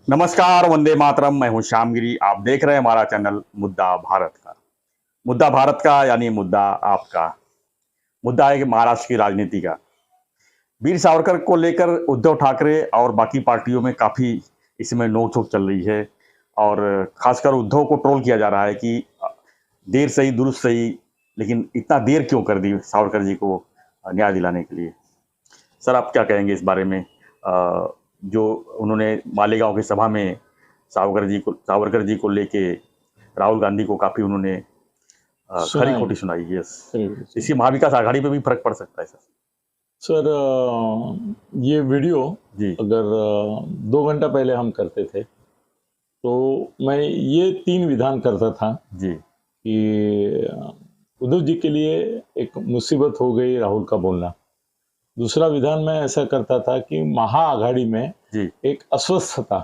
नमस्कार, वंदे मातरम। मैं हूं श्यामगिरी। आप देख रहे हैं हमारा चैनल मुद्दा भारत का। मुद्दा भारत का यानी मुद्दा आपका। मुद्दा है कि महाराष्ट्र की राजनीति का। वीर सावरकर को लेकर उद्धव ठाकरे और बाकी पार्टियों में काफी इसमें नोक-झोंक चल रही है और खासकर उद्धव को ट्रोल किया जा रहा है कि देर सही दुरुस्त सही, लेकिन इतना देर क्यों कर दी सावरकर जी को न्याय दिलाने के लिए। सर, आप क्या कहेंगे इस बारे में? जो उन्होंने मालेगांव की सभा में सावरकर जी को लेके राहुल गांधी को काफी उन्होंने खरी खोटी सुनाई। यस, इसकी महाविकास आघाड़ी पे भी फर्क पड़ सकता है सर। सर, ये वीडियो जी अगर 2 घंटा पहले हम करते थे तो मैं ये 3 विधान करता था जी कि उद्धव जी के लिए एक मुसीबत हो गई राहुल का बोलना। दूसरा विधान मैं ऐसा करता था कि महाआघाड़ी में जी एक अस्वस्थता,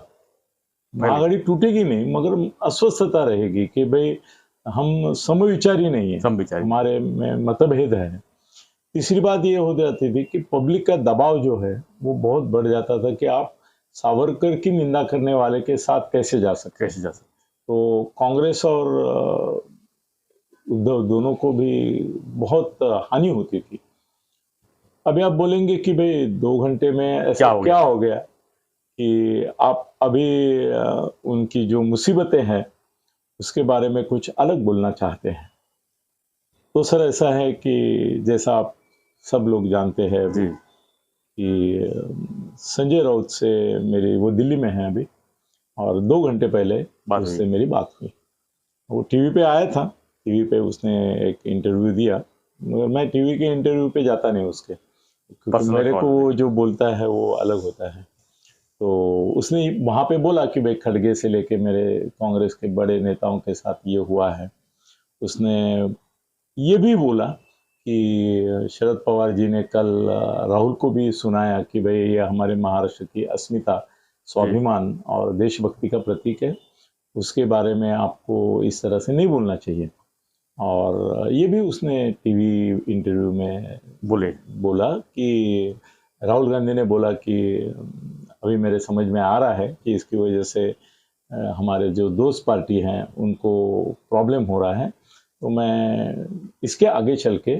महाआघाड़ी टूटेगी नहीं मगर अस्वस्थता रहेगी कि भाई हम समविचारी नहीं है, समविचारी। हमारे में मतभेद है। तीसरी बात ये हो जाती थी कि पब्लिक का दबाव जो है वो बहुत बढ़ जाता था कि आप सावरकर की निंदा करने वाले के साथ कैसे जा सकते। तो कांग्रेस और उद्धव दोनों को भी बहुत हानि होती थी। अभी आप बोलेंगे कि भाई 2 घंटे में ऐसा क्या हो गया कि आप अभी उनकी जो मुसीबतें हैं उसके बारे में कुछ अलग बोलना चाहते हैं। तो सर, ऐसा है कि जैसा आप सब लोग जानते हैं कि संजय राउत से मेरी, वो दिल्ली में है अभी, और 2 घंटे पहले उससे मेरी बात हुई। वो टीवी पे आया था, टीवी पे उसने एक इंटरव्यू दिया, मगर मैं टीवी के इंटरव्यू पे जाता नहीं उसके, क्योंकि मेरे को वो जो बोलता है वो अलग होता है। तो उसने वहाँ पे बोला कि भाई खड़गे से लेके मेरे कांग्रेस के बड़े नेताओं के साथ ये हुआ है। उसने ये भी बोला कि शरद पवार जी ने कल राहुल को भी सुनाया कि भाई ये हमारे महाराष्ट्र की अस्मिता, स्वाभिमान और देशभक्ति का प्रतीक है, उसके बारे में आपको इस तरह से नहीं बोलना चाहिए। और ये भी उसने टीवी इंटरव्यू में बोला कि राहुल गांधी ने बोला कि अभी मेरे समझ में आ रहा है कि इसकी वजह से हमारे जो दोस्त पार्टी हैं उनको प्रॉब्लम हो रहा है, तो मैं इसके आगे चल के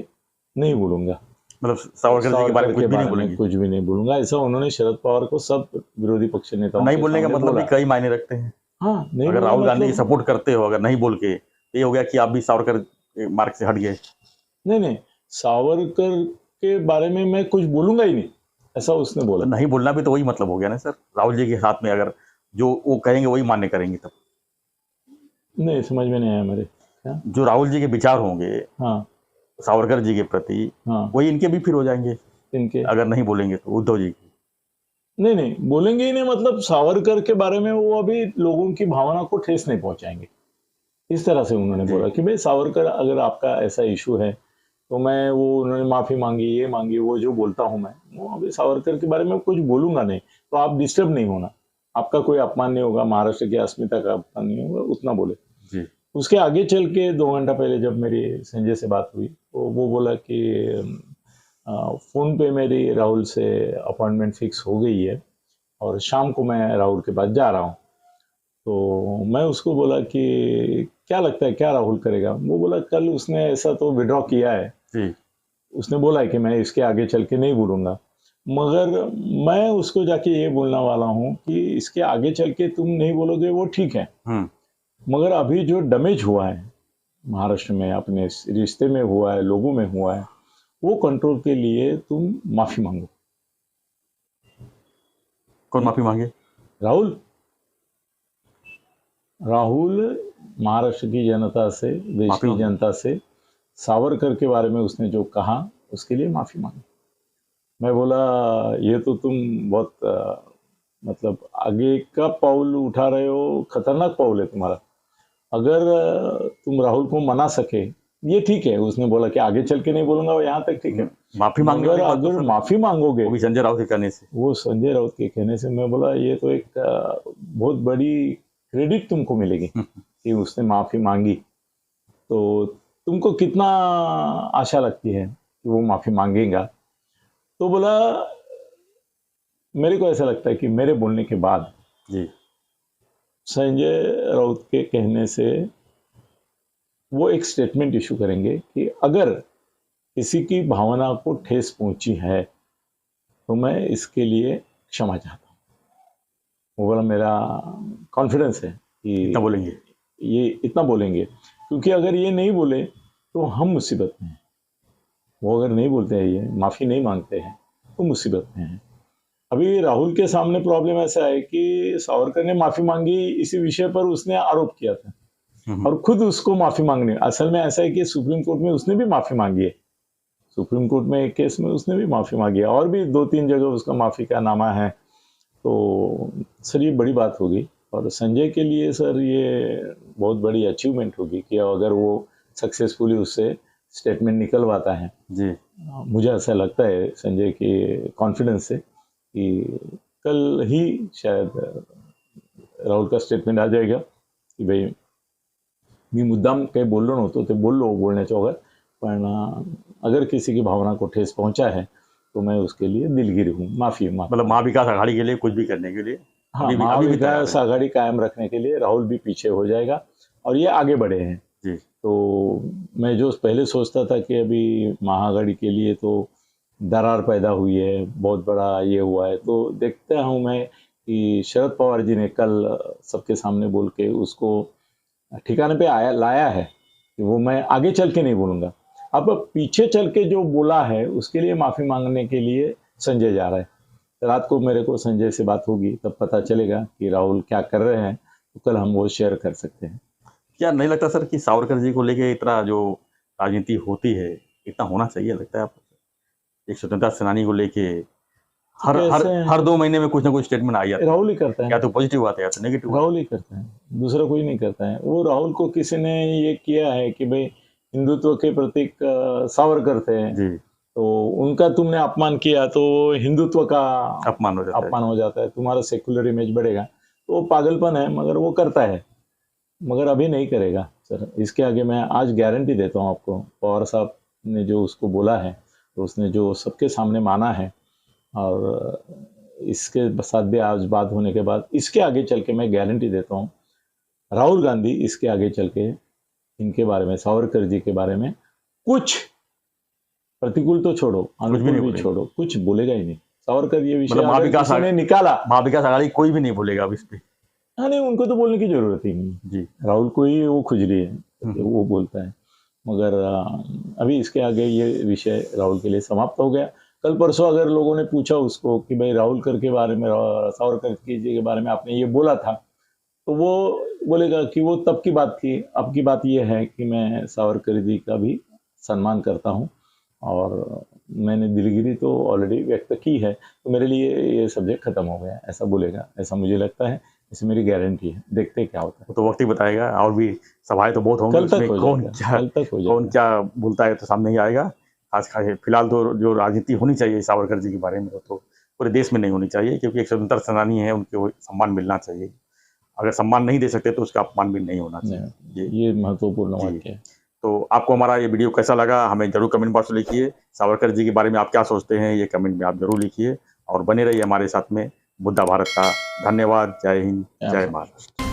नहीं बोलूंगा, मतलब सावरकर जी के बारे में कुछ भी नहीं बोलूंगा। ऐसा उन्होंने शरद पवार को सब विरोधी पक्ष नेताओं नहीं बोलने का मतलब भी कई मायने रखते हैं। हाँ, नहीं, अगर राहुल गांधी की सपोर्ट करते हो, अगर नहीं बोल के, ये हो गया कि आप भी सावरकर मार्ग से हट गए। नहीं, सावरकर के बारे में मैं कुछ बोलूंगा ही नहीं, ऐसा उसने बोला। नहीं बोलना भी तो वही मतलब हो गया ना सर, राहुल जी के साथ में अगर जो वो कहेंगे वही मान्य करेंगे तब। नहीं, समझ में नहीं आया मेरे। जो राहुल जी के विचार होंगे हाँ सावरकर जी के प्रति, हाँ, वही इनके भी फिर हो जाएंगे। इनके अगर नहीं बोलेंगे तो उद्धव जी नहीं बोलेंगे ही नहीं, मतलब सावरकर के बारे में वो अभी लोगों की भावना को ठेस नहीं पहुंचाएंगे, इस तरह से उन्होंने बोला कि भाई सावरकर अगर आपका ऐसा इशू है तो मैं, वो उन्होंने माफी मांगी, ये मांगी, वो जो बोलता हूं मैं, वो अभी सावरकर के बारे में कुछ बोलूंगा नहीं, तो आप डिस्टर्ब नहीं होना, आपका कोई अपमान नहीं होगा, महाराष्ट्र की अस्मिता का अपमान नहीं होगा, उतना बोले जी। उसके आगे चल के 2 घंटा पहले जब मेरी संजय से बात हुई तो वो बोला कि फोन पे मेरी राहुल से अपॉइंटमेंट फिक्स हो गई है और शाम को मैं राहुल के पास जा रहा हूँ। तो मैं उसको बोला कि क्या लगता है क्या राहुल करेगा। वो बोला कल उसने ऐसा तो विड्रॉ किया है जी। उसने बोला है कि मैं इसके आगे चल के नहीं बोलूँगा, मगर मैं उसको जाके ये बोलने वाला हूँ कि इसके आगे चल के तुम नहीं बोलोगे वो ठीक है, मगर अभी जो डैमेज हुआ है महाराष्ट्र में, अपने रिश्ते में हुआ है, लोगों में हुआ है, वो कंट्रोल के लिए तुम माफी मांगो। कौन माफी मांगे? राहुल महाराष्ट्र की जनता से, देश की जनता से सावरकर के बारे में उसने जो कहा उसके लिए माफी मांगी। मैं बोला ये तो तुम बहुत मतलब आगे का पाउल उठा रहे हो, खतरनाक पाउल है तुम्हारा। अगर तुम राहुल को मना सके ये ठीक है, उसने बोला कि आगे चल के नहीं बोलूंगा, यहाँ तक ठीक है, माफी मांगने अगर माफी मांगोगे वो भी संजय राउत के कहने से, वो संजय राउत के कहने से, मैं बोला ये तो एक बहुत बड़ी क्रेडिट तुमको मिलेगी कि उसने माफी मांगी, तो तुमको कितना आशा लगती है कि वो माफी मांगेगा। तो बोला मेरे को ऐसा लगता है कि मेरे बोलने के बाद जी संजय राउत के कहने से वो एक स्टेटमेंट इशू करेंगे कि अगर किसी की भावना को ठेस पहुंची है तो मैं इसके लिए क्षमा चाहता हूँ। वो बोला मेरा कॉन्फिडेंस है कि इतना बोलेंगे, ये इतना बोलेंगे, क्योंकि अगर ये नहीं बोले तो हम मुसीबत में हैं। वो अगर नहीं बोलते हैं, ये माफ़ी नहीं मांगते हैं तो मुसीबत में हैं। अभी राहुल के सामने प्रॉब्लम ऐसा है कि सावरकर ने माफ़ी मांगी, इसी विषय पर उसने आरोप किया था और खुद उसको माफ़ी मांगनी। असल में ऐसा है कि सुप्रीम कोर्ट में उसने भी माफ़ी मांगी है। सुप्रीम कोर्ट में एक केस में उसने भी माफ़ी मांगी है और भी 2-3 जगह उसका माफ़ी का नामा है। तो सर ये बड़ी बात होगी और संजय के लिए सर ये बहुत बड़ी अचीवमेंट होगी कि अगर वो सक्सेसफुली उससे स्टेटमेंट निकलवाता है। जी, मुझे ऐसा लगता है संजय के कॉन्फिडेंस से कि कल ही शायद राहुल का स्टेटमेंट आ जाएगा की भाई मी मुद्दाम काही बोललो नव्हतो, ते बोललो बोलण्याच्या वगैरे, पण अगर किसी की भावना को ठेस पहुंचा है तो मैं उसके लिए दिलगिरी हूँ, माफ़ी मतलब महाविकास आघाड़ी के लिए कुछ भी करने के लिए हाँ, अभी भी तैयार महाविकास है। आघाड़ी कायम रखने के लिए राहुल भी पीछे हो जाएगा और ये आगे बढ़े हैं। जी, तो मैं जो पहले सोचता था कि अभी महाआघाड़ी के लिए तो दरार पैदा हुई है, बहुत बड़ा ये हुआ है, तो देखता हूँ मैं कि शरद पवार जी ने कल सबके सामने बोल के उसको ठिकाने पे लाया है कि वो मैं आगे चल के नहीं बोलूँगा। अब पीछे चल के जो बोला है उसके लिए माफ़ी मांगने के लिए संजय जा रहा है। रात को मेरे को संजय से बात होगी तब पता चलेगा कि राहुल क्या कर रहे हैं, तो कल हम वो शेयर कर सकते हैं। क्या नहीं लगता सर कि सावरकर जी को लेके इतना जो राजनीति होती है, इतना होना चाहिए लगता है आपको? एक स्वतंत्रता सेनानी को लेके हर 2 महीने में कुछ ना कुछ स्टेटमेंट आ जाता है। राहुल ही करता है, या तो पॉजिटिव बात है या तो नेगेटिव बात है। राहुल ही करता है, दूसरा कोई नहीं करता है। वो राहुल को किसी ने ये किया है कि भाई हिंदुत्व के प्रतीक सावरकर थे, जी, तो उनका तुमने अपमान किया तो हिंदुत्व का अपमान हो जाता है। अपमान हो जाता है, तुम्हारा सेक्युलर इमेज बढ़ेगा। तो वो पागलपन है, मगर वो करता है, मगर अभी नहीं करेगा सर। इसके आगे मैं आज गारंटी देता हूँ आपको, पवार साहब ने जो उसको बोला है, तो उसने जो सबके सामने माना है, और इसके साथ भी आज बात होने के बाद इसके आगे चल के मैं गारंटी देता हूँ राहुल गांधी इसके आगे चल के इनके बारे में, सावरकर जी के बारे में कुछ प्रतिकूल तो छोड़ो, अनुकूल भी छोड़ो, कुछ बोलेगा ही नहीं। सावरकर ये विषय मतलब अगर किसी ने निकाला, महाविकास आघाड़ी कोई भी नहीं भूलेगा अब इस पे। हाँ नहीं, उनको तो बोलने की जरूरत ही नहीं। जी, राहुल को ही वो खुजली है, वो बोलता है, मगर अभी इसके आगे ये विषय राहुल के लिए समाप्त हो गया। कल परसों अगर लोगों ने पूछा उसको कि भाई राहुल के बारे में, सावरकर जी के बारे में आपने ये बोला था, तो वो बोलेगा कि वो तब की बात थी, अब की बात ये है कि मैं सावरकर जी का भी सम्मान करता हूँ और मैंने दिलगिरी तो ऑलरेडी व्यक्त की है, तो मेरे लिए ये सब्जेक्ट खत्म हो गया, ऐसा बोलेगा, ऐसा मुझे लगता है, इसे मेरी गारंटी है। देखते क्या होता है, तो वक्त ही बताएगा। और भी सभाएं तो बहुत होंगी, कल तक उसमें हो कौन जाएगा, कौन क्या बोलता है तो सामने ही आएगा। आज फिलहाल तो जो राजनीति होनी चाहिए सावरकर जी के बारे में तो पूरे देश में नहीं होनी चाहिए, क्योंकि एक स्वतंत्र सेनानी है, उनको सम्मान मिलना चाहिए। अगर सम्मान नहीं दे सकते तो उसका अपमान भी नहीं होना चाहिए। ये महत्वपूर्ण वाक्य है। तो आपको हमारा ये वीडियो कैसा लगा हमें जरूर कमेंट बॉक्स में लिखिए। सावरकर जी के बारे में आप क्या सोचते हैं ये कमेंट में आप जरूर लिखिए और बने रहिए हमारे साथ में मुद्दा भारत का। धन्यवाद। जय हिंद, जय महाराष्ट्र।